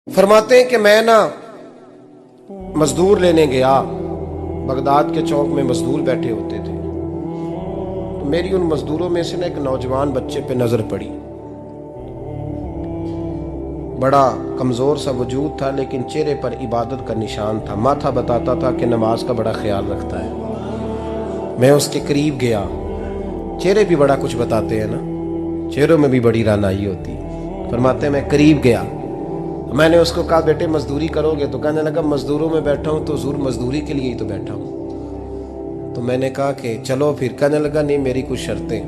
फरमाते हैं कि मैं ना मजदूर लेने गया। बगदाद के चौक में मजदूर बैठे होते थे, तो मेरी उन मजदूरों में से ना एक नौजवान बच्चे पे नजर पड़ी। बड़ा कमजोर सा वजूद था, लेकिन चेहरे पर इबादत का निशान था। माथा बताता था कि नमाज का बड़ा ख्याल रखता है। मैं उसके करीब गया। चेहरे भी बड़ा कुछ बताते हैं ना, चेहरों में भी बड़ी रानाई होती है। फरमाते हैं मैं करीब गया, मैंने उसको कहा बेटे मजदूरी करोगे? तो कहने लगा मजदूरों में बैठा हूँ तो हुजूर मजदूरी के लिए ही तो बैठा हूँ। तो मैंने कहा कि चलो फिर। कहने लगा नहीं, मेरी कुछ शर्तें।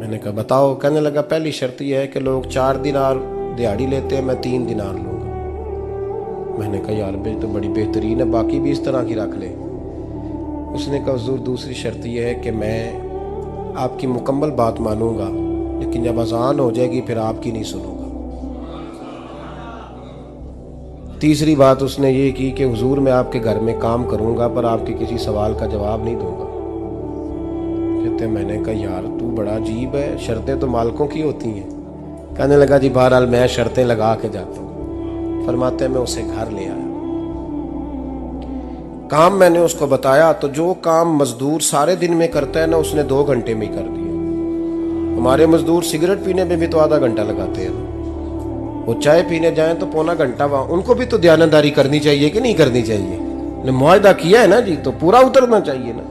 मैंने कहा बताओ। कहने लगा पहली शर्त यह है कि लोग 4 दिनार दिहाड़ी लेते हैं, मैं 3 दिनार लूँगा। मैंने कहा यार भाई तो बड़ी बेहतरीन है, बाकी भी इस तरह की रख ले। उसने कहा हुजूर दूसरी शर्त यह है कि मैं आपकी मुकम्मल बात मानूंगा, लेकिन जब अजान हो जाएगी फिर आपकी नहीं सुनूंगा। तीसरी बात उसने ये की कि हुजूर मैं आपके घर में काम करूंगा पर आपके किसी सवाल का जवाब नहीं दूंगा। कहते मैंने कहा यार तू बड़ा अजीब है, शर्तें तो मालिकों की होती हैं। कहने लगा जी बहरहाल मैं शर्तें लगा के जाता हूँ। फरमाते हैं मैं उसे घर ले आया। काम मैंने उसको बताया तो जो काम मजदूर सारे दिन में करता है ना, उसने 2 घंटे में ही कर दिया। हमारे मजदूर सिगरेट पीने में भी तो आधा घंटा लगाते हैं, वो चाय पीने जाएं तो पौना घंटा। वहां उनको भी तो दयानतदारी करनी चाहिए कि नहीं करनी चाहिए? ने मुआहदा किया है ना जी, तो पूरा उतरना चाहिए ना।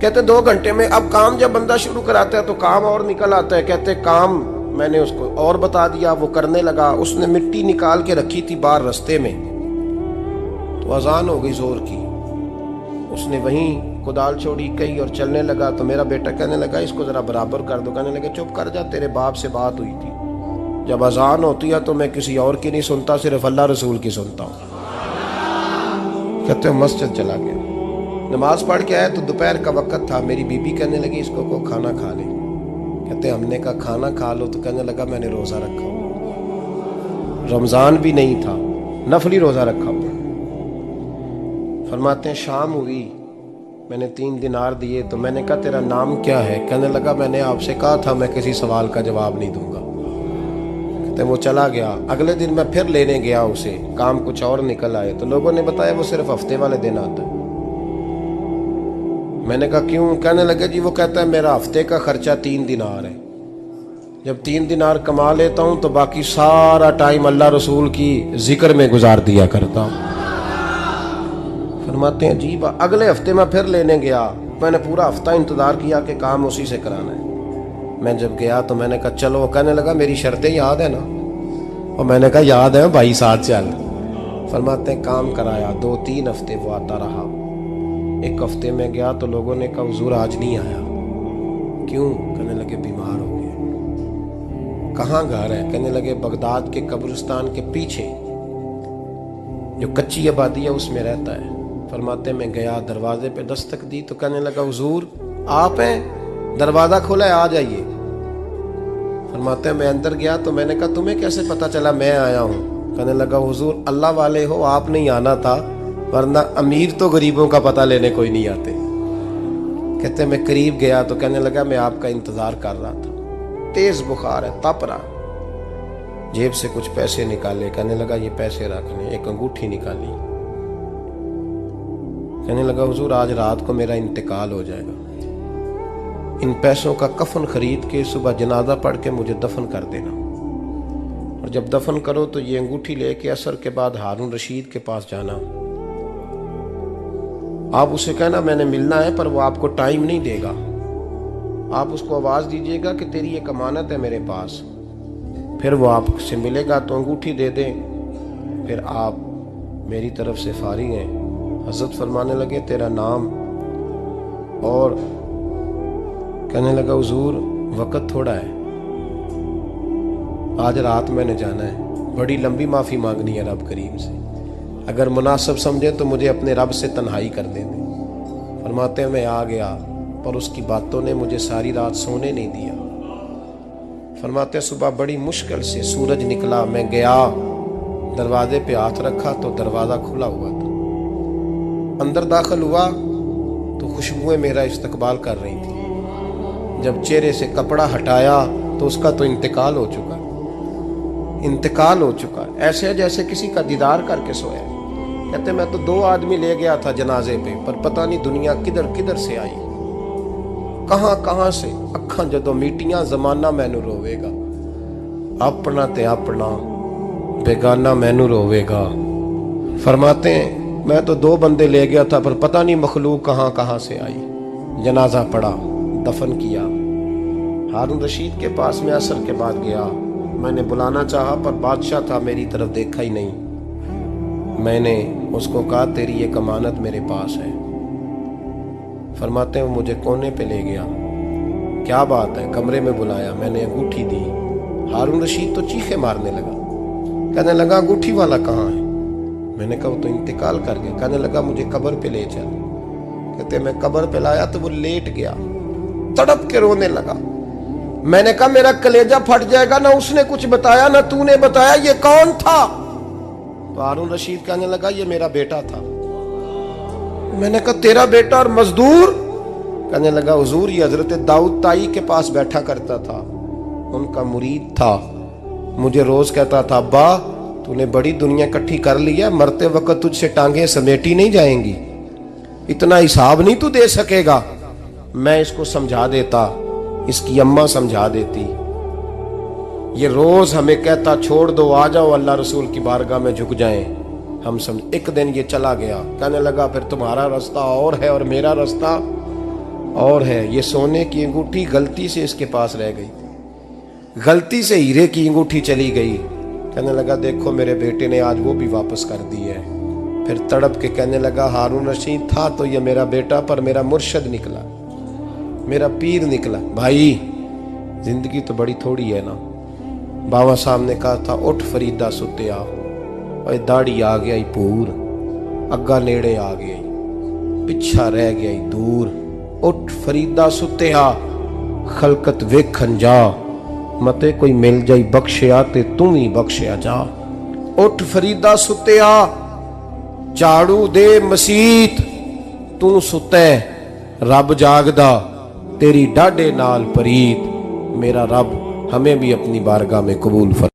कहते 2 घंटे में। अब काम जब बंदा शुरू कराता है तो काम और निकल आता है। कहते काम मैंने उसको और बता दिया, वो करने लगा। उसने मिट्टी निकाल के रखी थी बाहर रास्ते में, तो अजान हो गई जोर की। उसने वहीं कुदाल छोड़ी कही और चलने लगा। तो मेरा बेटा कहने लगा इसको जरा बराबर कर दो। कहने लगा चुप कर जा, तेरे बाप से बात हुई थी। जब अजान होती है तो मैं किसी और की नहीं सुनता, सिर्फ अल्लाह रसूल की सुनता हूँ। कहते हैं मस्जिद चला गया, नमाज पढ़ के आया तो दोपहर का वक्त था। मेरी बीबी कहने लगी इसको को खाना खा ले। कहते हमने कहा खाना खा लो। तो कहने लगा मैंने रोज़ा रखा हुआ, रमज़ान भी नहीं था, नफली रोज़ा रखा हुआ। फरमाते हैं शाम हुई, मैंने 3 दिनार दिए। तो मैंने कहा तेरा नाम क्या है? कहने लगा मैंने आपसे कहा था मैं किसी सवाल का जवाब नहीं दूंगा। तो वो चला गया। अगले दिन मैं फिर लेने गया उसे, काम कुछ और निकल आए। तो लोगों ने बताया वो सिर्फ हफ्ते वाले दिन आता है। मैंने कहा क्यों? कहने लगे जी वो कहता है मेरा हफ्ते का खर्चा 3 दिनार है। जब 3 दिनार कमा लेता हूं तो बाकी सारा टाइम अल्लाह रसूल की जिक्र में गुजार दिया करता हूं। फरमाते हैं जी अगले हफ्ते मैं फिर लेने गया। मैंने पूरा हफ्ता इंतजार किया कि काम उसी से कराना है। मैं जब गया तो मैंने कहा चलो। कहने लगा मेरी शर्तें याद है ना? और मैंने कहा याद है भाई, साथ चल। फरमाते हैं काम कराया। 2-3 हफ्ते वो आता रहा। एक हफ्ते में गया तो लोगों ने कहा हुजूर आज नहीं आया। क्यों? कहने लगे बीमार हो गए। कहाँ घर है? कहने लगे बगदाद के कब्रिस्तान के पीछे जो कच्ची आबादी है उसमें रहता है। फरमाते मैं गया, दरवाजे पे दस्तक दी तो कहने लगा हुजूर आप हैं? दरवाजा खोला है, आ जाइए। फरमाते हैं मैं अंदर गया तो मैंने कहा तुम्हें कैसे पता चला मैं आया हूँ? कहने लगा हुजूर अल्लाह वाले हो, आप नहीं आना था, वरना अमीर तो गरीबों का पता लेने कोई नहीं आते। कहते मैं करीब गया तो कहने लगा मैं आपका इंतजार कर रहा था, तेज बुखार है, तप रहा। जेब से कुछ पैसे निकाले। कहने लगा ये पैसे रख लें। एक अंगूठी निकाली। कहने लगा हुजूर आज रात को मेरा इंतकाल हो जाएगा, इन पैसों का कफन खरीद के सुबह जनाजा पढ़ के मुझे दफन कर देना, और जब दफन करो तो ये अंगूठी लेके असर के बाद हारून रशीद के पास जाना। आप उसे कहना मैंने मिलना है, पर वो आपको टाइम नहीं देगा। आप उसको आवाज दीजिएगा कि तेरी एक अमानत है मेरे पास। फिर वो आपसे मिलेगा तो अंगूठी दे दें, फिर आप मेरी तरफ से फारिग हैं। हजरत फरमाने लगे तेरा नाम? और कहने लगा हुजूर वक्त थोड़ा है, आज रात मैंने जाना है, बड़ी लंबी माफ़ी मांगनी है रब करीम से। अगर मुनासिब समझे तो मुझे अपने रब से तन्हाई कर दे दे। फरमाते हैं मैं आ गया, पर उसकी बातों ने मुझे सारी रात सोने नहीं दिया। फरमाते हैं सुबह बड़ी मुश्किल से सूरज निकला। मैं गया, दरवाजे पे हाथ रखा तो दरवाज़ा खुला हुआ था। अंदर दाखिल हुआ तो खुशबुएं मेरा इस्तकबाल कर रही थी। जब चेहरे से कपड़ा हटाया तो उसका तो इंतकाल हो चुका। इंतकाल हो चुका है, ऐसे है जैसे किसी का दीदार करके सोया है। कहते मैं तो 2 आदमी ले गया था जनाजे पे, पर पता नहीं दुनिया किधर किधर से आई, कहां कहां से। अखां जदों मीटियां जमाना मैनू रोवेगा, अपना ते अपना बेगाना मैनू रोवेगा। फरमाते हैं मैं तो 2 बंदे ले गया था, पर पता नहीं मखलूक कहां कहां से आई। जनाजा पड़ा, दफन किया। हारून रशीद के पास में असर के बाद गया, मैंने बुलाना चाहा पर बादशाह था, मेरी तरफ देखा ही नहीं। मैंने उसको कहा तेरी ये अमानत मेरे पास है। फरमाते हैं वो मुझे कोने पे ले गया, क्या बात है, कमरे में बुलाया, मैंने अंगूठी दी। हारून रशीद तो चीखे मारने लगा, कहने लगा अंगूठी वाला कहाँ है? मैंने कहा वो तो इंतकाल कर गया। कहने लगा मुझे कब्र पे ले चल। कहते मैं कब्र पे लाया तो वो लेट गया, तड़प के रोने लगा। मैंने कहा मेरा कलेजा फट जाएगा, ना उसने कुछ बताया ना तूने बताया, ये कौन था? तो हारून रशीद कहने लगा ये मेरा बेटा था। मैंने कहा तेरा बेटा और मजदूर? कहने लगा हुजूर ये हजरत दाऊद ताई के पास बैठा करता था, उनका मुरीद था, मुझे रोज कहता था अब्बा तूने बड़ी दुनिया इकट्ठी कर ली है, मरते वक्त तुझसे टांगे समेटी नहीं जाएंगी, इतना हिसाब नहीं तू दे सकेगा। मैं इसको समझा देता, इसकी अम्मा समझा देती। ये रोज हमें कहता छोड़ दो, आ जाओ अल्लाह रसूल की बारगाह में झुक जाएं, हम समझ। एक दिन ये चला गया, कहने लगा फिर तुम्हारा रास्ता और है और मेरा रास्ता और है। ये सोने की अंगूठी गलती से इसके पास रह गई, गलती से हीरे की अंगूठी चली गई। कहने लगा देखो मेरे बेटे ने आज वो भी वापस कर दी है। फिर तड़प के कहने लगा हारून रशीद था तो ये मेरा बेटा, पर मेरा मुर्शद निकला, मेरा पीर निकला। भाई जिंदगी तो बड़ी थोड़ी है ना। बाबा साहब ने कहा था उठ फरीदा सुत्या, और दाढ़ी आ गया ही पूर, अग्गा नेड़े आ गया, पिछा रह गया ही दूर। उठ फरीदा सुत्या खलकत वेखन जा, मते कोई मिल जाई बख्शिया ते तू ही बख्शिया जा। उठ फरीदा सुत्या झाड़ू दे मसीत, तू सुते रब जागदा, तेरी डाडे नाल परीत। मेरा रब हमें भी अपनी बारगाह में कबूल फरमा।